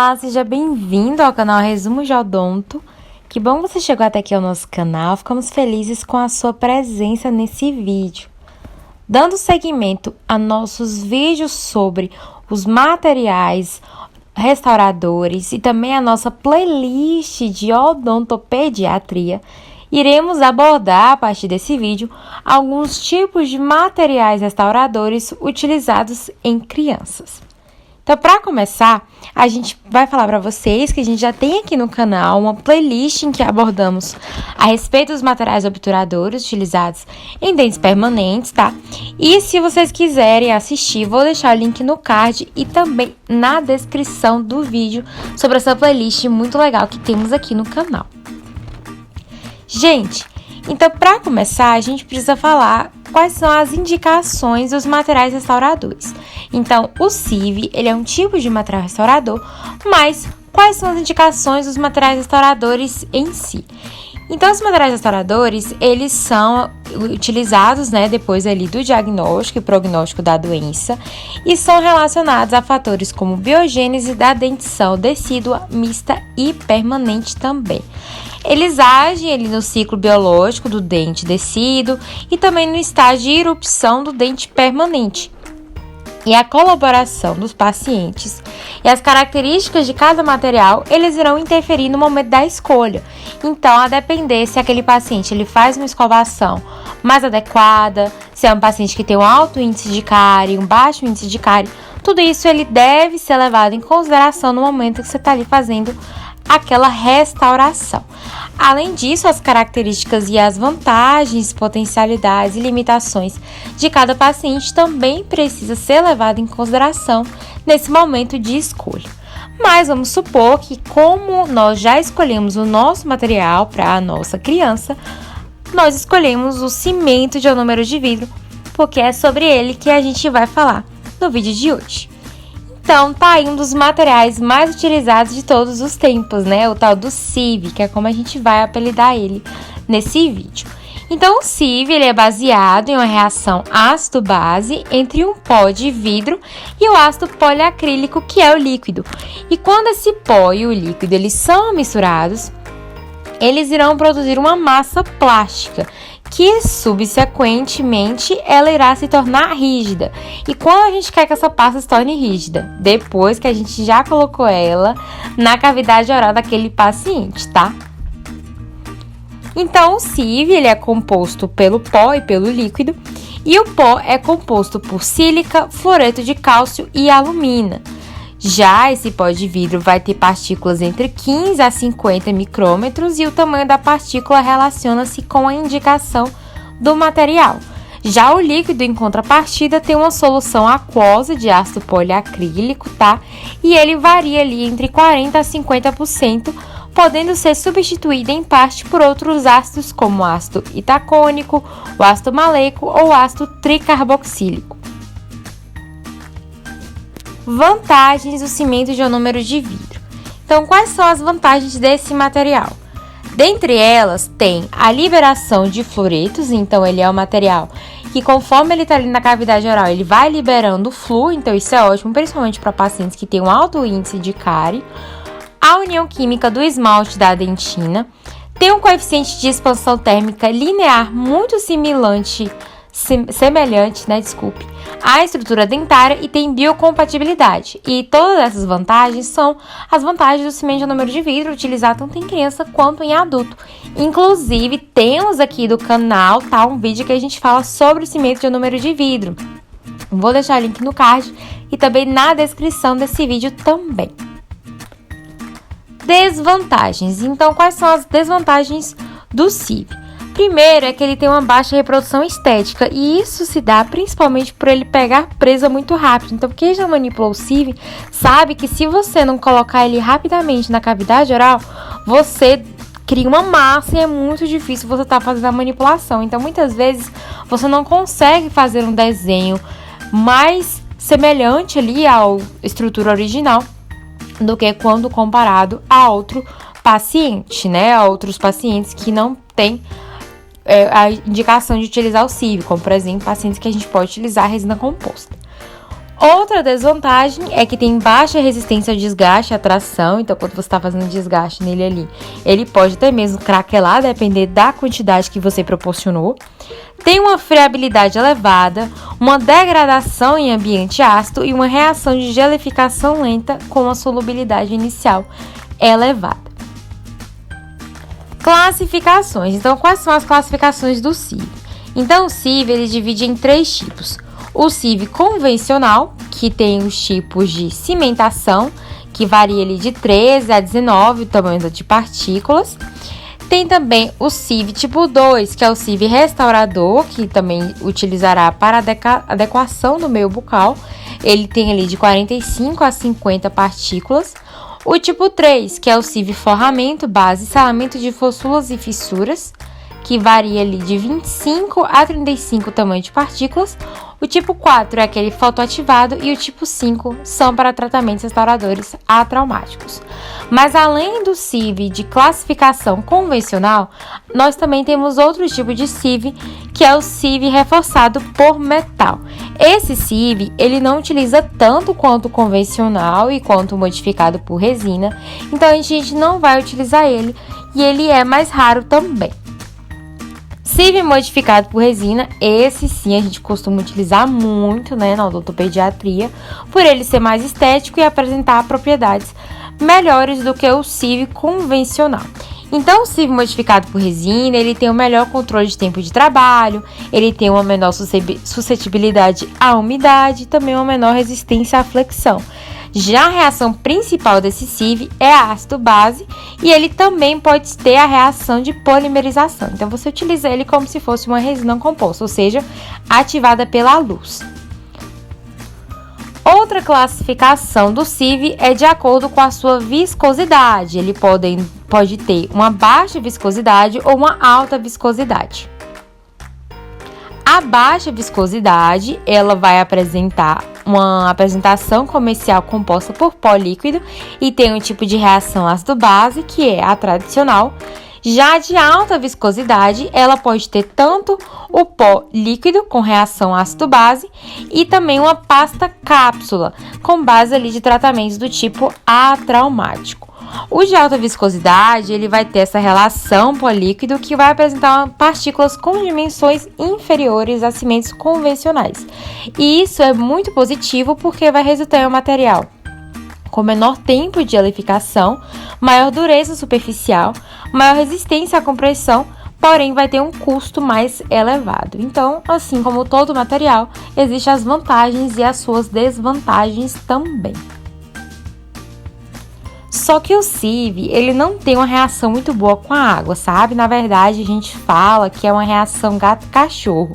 Olá, seja bem-vindo ao canal Resumo de Odonto. Que bom que você chegou até aqui ao nosso canal, ficamos felizes com a sua presença nesse vídeo. Dando seguimento a nossos vídeos sobre os materiais restauradores e também a nossa playlist de odontopediatria, iremos abordar a partir desse vídeo alguns tipos de materiais restauradores utilizados em crianças. Então, para começar, a gente vai falar para vocês que a gente já tem aqui no canal uma playlist em que abordamos a respeito dos materiais obturadores utilizados em dentes permanentes, tá? E se vocês quiserem assistir, vou deixar o link no card e também na descrição do vídeo sobre essa playlist muito legal que temos aqui no canal. Gente, então para começar, a gente precisa falar quais são as indicações dos materiais restauradores. Então, o sieve, ele é um tipo de material restaurador, mas quais são as indicações dos materiais restauradores em si? Então, os materiais restauradores, eles são utilizados, depois ali do diagnóstico e prognóstico da doença e são relacionados a fatores como biogênese da dentição decídua, mista e permanente também. Eles agem ali no ciclo biológico do dente decíduo e também no estágio de erupção do dente permanente. E a colaboração dos pacientes e as características de cada material, eles irão interferir no momento da escolha. Então, a depender se aquele paciente ele faz uma escovação mais adequada, se é um paciente que tem um alto índice de cárie, um baixo índice de cárie, tudo isso ele deve ser levado em consideração no momento que você está ali fazendo aquela restauração. Além disso, as características e as vantagens, potencialidades e limitações de cada paciente também precisa ser levado em consideração nesse momento de escolha. Mas vamos supor que, como nós já escolhemos o nosso material para a nossa criança, nós escolhemos o cimento de ionômero de vidro, porque é sobre ele que a gente vai falar no vídeo de hoje. Então, tá aí um dos materiais mais utilizados de todos os tempos, o tal do sieve, que é como a gente vai apelidar ele nesse vídeo. Então, o sieve, ele é baseado em uma reação ácido-base entre um pó de vidro e o ácido poliacrílico, que é o líquido. E quando esse pó e o líquido, eles são misturados, eles irão produzir uma massa plástica, que subsequentemente ela irá se tornar rígida. E quando a gente quer que essa pasta se torne rígida? Depois que a gente já colocou ela na cavidade oral daquele paciente, tá? Então, o sieve, ele é composto pelo pó e pelo líquido, e o pó é composto por sílica, fluoreto de cálcio e alumina. Já esse pó de vidro vai ter partículas entre 15 a 50 micrômetros e o tamanho da partícula relaciona-se com a indicação do material. Já o líquido, em contrapartida, tem uma solução aquosa de ácido poliacrílico, tá? E ele varia ali entre 40% a 50%, podendo ser substituído em parte por outros ácidos como o ácido itacônico, o ácido maleico ou o ácido tricarboxílico. Vantagens do cimento de ionômero de vidro. Então, quais são as vantagens desse material? Dentre elas, tem a liberação de fluoretos, então ele é um material que, conforme ele está ali na cavidade oral, ele vai liberando flúor, então isso é ótimo, principalmente para pacientes que têm um alto índice de cárie. A união química do esmalte da dentina tem um coeficiente de expansão térmica linear muito semelhante, à estrutura dentária e tem biocompatibilidade. E todas essas vantagens são as vantagens do cimento de ionômero de vidro, utilizado tanto em criança quanto em adulto. Inclusive, temos aqui do canal, um vídeo que a gente fala sobre o cimento de ionômero de vidro. Vou deixar o link no card e também na descrição desse vídeo também. Desvantagens. Então, quais são as desvantagens do sieve? Primeiro é que ele tem uma baixa reprodução estética e isso se dá principalmente por ele pegar presa muito rápido. Então, quem já manipulou o sieve sabe que se você não colocar ele rapidamente na cavidade oral, você cria uma massa e é muito difícil você estar fazendo a manipulação. Então, muitas vezes, você não consegue fazer um desenho mais semelhante ali à estrutura original do que quando comparado a outro paciente, a outros pacientes que não têm a indicação de utilizar o sieve, como por exemplo, pacientes que a gente pode utilizar a resina composta. Outra desvantagem é que tem baixa resistência ao desgaste e à tração, então quando você está fazendo desgaste nele ali, ele pode até mesmo craquelar, depender da quantidade que você proporcionou. Tem uma friabilidade elevada, uma degradação em ambiente ácido e uma reação de gelificação lenta com uma solubilidade inicial elevada. Classificações. Então, quais são as classificações do CIV? Então, o CIV ele divide em 3 tipos. O CIV convencional, que tem os tipos de cimentação, que varia ali de 13 a 19 o tamanho de partículas. Tem também o CIV tipo 2, que é o CIV restaurador, que também utilizará para adequação do meio bucal. Ele tem ali de 45 a 50 partículas. O tipo 3, que é o CIV forramento, base e selamento de fossulas e fissuras, que varia ali de 25 a 35 tamanho de partículas. O tipo 4 é aquele fotoativado e o tipo 5 são para tratamentos restauradores atraumáticos. Mas além do CIV de classificação convencional, nós também temos outro tipo de CIV, que é o CIV reforçado por metal. Esse CIV, ele não utiliza tanto quanto o convencional e quanto o modificado por resina, então a gente não vai utilizar ele e ele é mais raro também. CIV modificado por resina, esse sim a gente costuma utilizar muito, na odontopediatria, por ele ser mais estético e apresentar propriedades melhores do que o CIV convencional. Então, o CIV modificado por resina, ele tem um melhor controle de tempo de trabalho, ele tem uma menor suscetibilidade à umidade e também uma menor resistência à flexão. Já a reação principal desse CIV é ácido-base e ele também pode ter a reação de polimerização. Então, você utiliza ele como se fosse uma resina composta, ou seja, ativada pela luz. Outra classificação do CIV é de acordo com a sua viscosidade. Ele pode ter uma baixa viscosidade ou uma alta viscosidade. A baixa viscosidade, ela vai apresentar uma apresentação comercial composta por pó líquido e tem um tipo de reação ácido-base, que é a tradicional. Já de alta viscosidade, ela pode ter tanto o pó líquido com reação ácido-base e também uma pasta cápsula com base ali de tratamentos do tipo atraumático. O de alta viscosidade, ele vai ter essa relação pó-líquido que vai apresentar partículas com dimensões inferiores a cimentos convencionais. E isso é muito positivo porque vai resultar em um material com menor tempo de gelificação, maior dureza superficial, maior resistência à compressão, porém vai ter um custo mais elevado. Então, assim como todo material, existem as vantagens e as suas desvantagens também. Só que o CIV, ele não tem uma reação muito boa com a água, sabe? Na verdade, a gente fala que é uma reação gato-cachorro.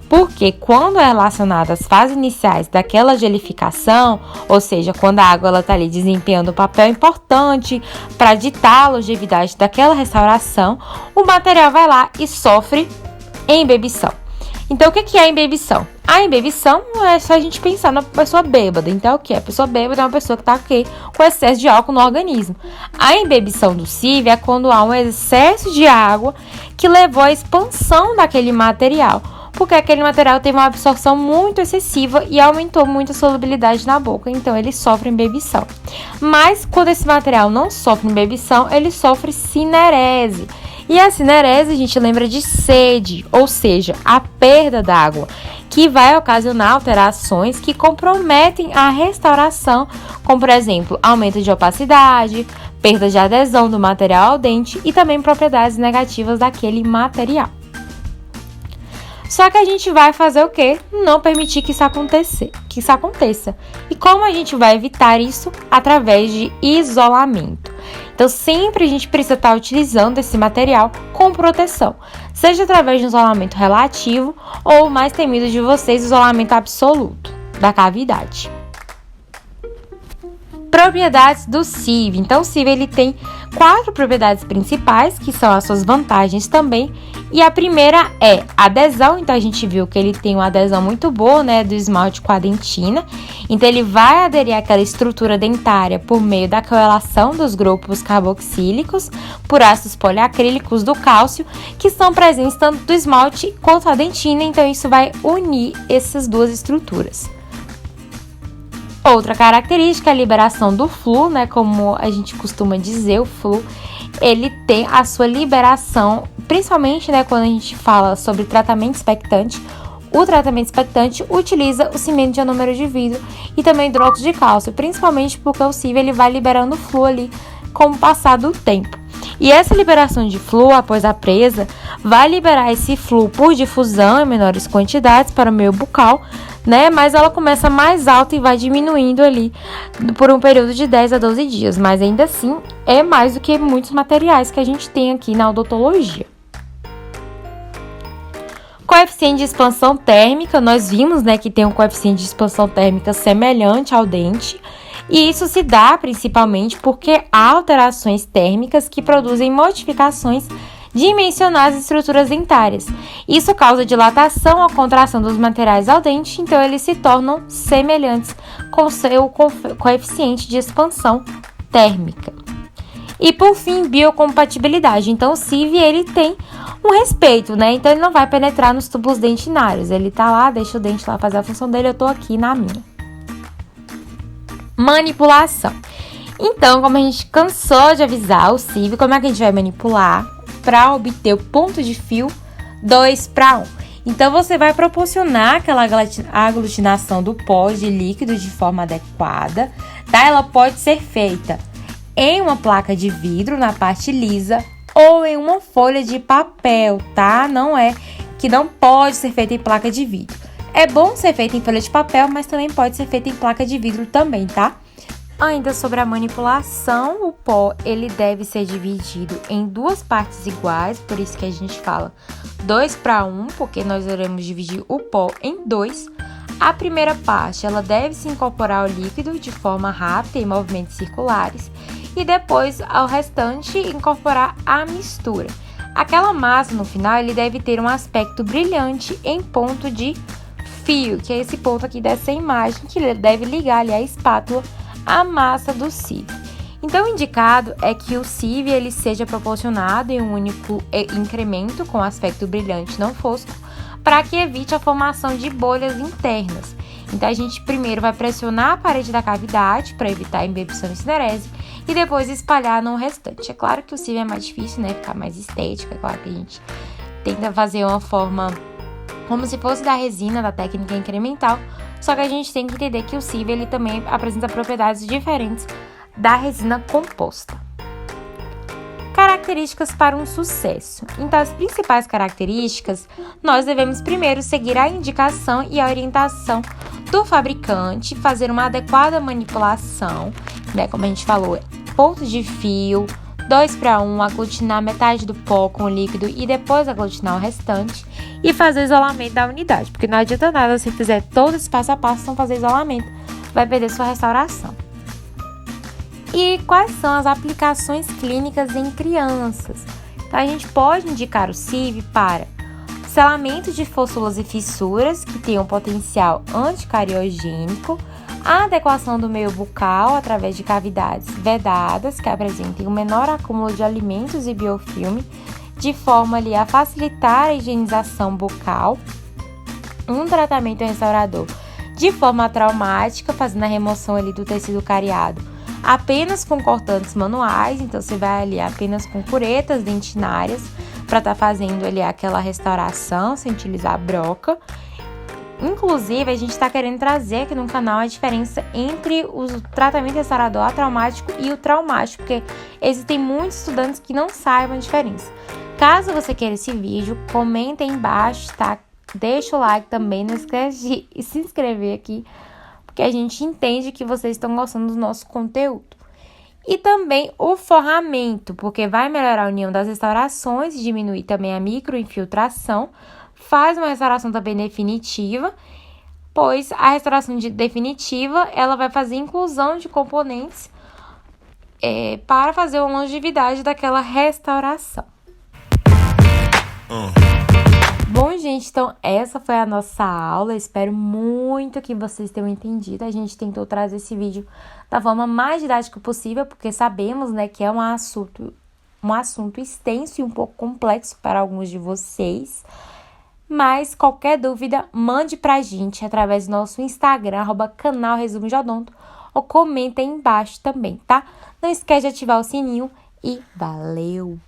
Porque quando é relacionada às fases iniciais daquela gelificação, ou seja, quando a água está ali desempenhando um papel importante para ditar a longevidade daquela restauração, o material vai lá e sofre embebição. Então, o que é a embebição? A embebição é só a gente pensar na pessoa bêbada. Então, o que é? A pessoa bêbada é uma pessoa que está com excesso de álcool no organismo. A embebição do CIV é quando há um excesso de água que levou à expansão daquele material, porque aquele material teve uma absorção muito excessiva e aumentou muito a solubilidade na boca, então ele sofre embebição. Mas quando esse material não sofre embebição, ele sofre cinerese. E a cinerese a gente lembra de sede, ou seja, a perda d'água, que vai ocasionar alterações que comprometem a restauração, como por exemplo, aumento de opacidade, perda de adesão do material ao dente e também propriedades negativas daquele material. Só que a gente vai fazer o quê? Não permitir que isso aconteça. E como a gente vai evitar isso? Através de isolamento. Então, sempre a gente precisa estar utilizando esse material com proteção, seja através de um isolamento relativo ou, o mais temido de vocês, isolamento absoluto da cavidade. Propriedades do CIV. Então, o CIV ele tem 4 propriedades principais, que são as suas vantagens também. E a primeira é adesão. Então, a gente viu que ele tem uma adesão muito boa, do esmalte com a dentina. Então, ele vai aderir àquela estrutura dentária por meio da coelação dos grupos carboxílicos por ácidos poliacrílicos do cálcio, que são presentes tanto do esmalte quanto a dentina. Então, isso vai unir essas duas estruturas. Outra característica é a liberação do flu, né? Como a gente costuma dizer, o flu, ele tem a sua liberação, principalmente, né, quando a gente fala sobre tratamento expectante. O tratamento expectante utiliza o cimento de anômero de vidro e também hidróxido de cálcio, principalmente porque o CIV ele vai liberando o flu ali com o passar do tempo. E essa liberação de flu após a presa vai liberar esse flu por difusão em menores quantidades para o meio bucal, né? Mas ela começa mais alta e vai diminuindo ali por um período de 10 a 12 dias. Mas ainda assim é mais do que muitos materiais que a gente tem aqui na odontologia. Coeficiente de expansão térmica, nós vimos, né, que tem um coeficiente de expansão térmica semelhante ao dente. E isso se dá principalmente porque há alterações térmicas que produzem modificações dimensionais das estruturas dentárias. Isso causa dilatação ou contração dos materiais ao dente, então eles se tornam semelhantes com seu coeficiente de expansão térmica. E por fim, biocompatibilidade. Então o CIV ele tem um respeito, né? Então ele não vai penetrar nos tubos dentinários. Ele tá lá, deixa o dente lá fazer a função dele, eu tô aqui na minha. Manipulação. Então, como a gente cansou de avisar o CIV, como é que a gente vai manipular para obter o ponto de fio 2:1? Então, você vai proporcionar aquela aglutinação do pó de líquido de forma adequada, tá? Ela pode ser feita em uma placa de vidro na parte lisa ou em uma folha de papel, tá? Não é que não pode ser feita em placa de vidro. É bom ser feita em folha de papel, mas também pode ser feita em placa de vidro também, tá? Ainda sobre a manipulação, o pó ele deve ser dividido em duas partes iguais, por isso que a gente fala 2:1, porque nós iremos dividir o pó em dois. A primeira parte, ela deve se incorporar ao líquido de forma rápida em movimentos circulares e depois ao restante incorporar a mistura. Aquela massa no final, ele deve ter um aspecto brilhante em ponto de fio, que é esse ponto aqui dessa imagem, que ele deve ligar ali a espátula à massa do CIV. Então, o indicado é que o CIV ele seja proporcionado em um único incremento com aspecto brilhante não fosco, para que evite a formação de bolhas internas. Então, a gente primeiro vai pressionar a parede da cavidade para evitar a embebição e cinerese e depois espalhar no restante. É claro que o CIV é mais difícil, né? Ficar mais estético. É claro que a gente tenta fazer uma forma como se fosse da resina, da técnica incremental, só que a gente tem que entender que o CIV ele também apresenta propriedades diferentes da resina composta. Características para um sucesso. Então, as principais características, nós devemos primeiro seguir a indicação e a orientação do fabricante, fazer uma adequada manipulação, né, como a gente falou, ponto de fio, 2:1, aglutinar metade do pó com o líquido e depois aglutinar o restante e fazer isolamento da unidade, porque não adianta nada se fizer todo esse passo a passo, não fazer isolamento, vai perder sua restauração. E quais são as aplicações clínicas em crianças? Então, a gente pode indicar o CIV para selamento de fossulas e fissuras, que tem um potencial anticariogênico, a adequação do meio bucal através de cavidades vedadas que apresentem um menor acúmulo de alimentos e biofilme, de forma ali a facilitar a higienização bucal, um tratamento restaurador de forma traumática, fazendo a remoção ali do tecido cariado apenas com cortantes manuais, então você vai ali apenas com curetas dentinárias para estar fazendo ali aquela restauração sem utilizar broca. Inclusive, a gente está querendo trazer aqui no canal a diferença entre o tratamento restaurador atraumático e o traumático, porque existem muitos estudantes que não sabem a diferença. Caso você queira esse vídeo, comenta aí embaixo, tá? Deixa o like também, não esquece de se inscrever aqui, porque a gente entende que vocês estão gostando do nosso conteúdo. E também o forramento, porque vai melhorar a união das restaurações e diminuir também a microinfiltração. Faz uma restauração também definitiva, pois a restauração definitiva ela vai fazer inclusão de componentes para fazer uma longevidade daquela restauração. Bom, gente, então essa foi a nossa aula. Espero muito que vocês tenham entendido. A gente tentou trazer esse vídeo da forma mais didática possível, porque sabemos, né, que é um assunto extenso e um pouco complexo para alguns de vocês. Mas qualquer dúvida, mande pra gente através do nosso Instagram, @canal Resumo de Odonto, ou comenta aí embaixo também, tá? Não esquece de ativar o sininho e valeu!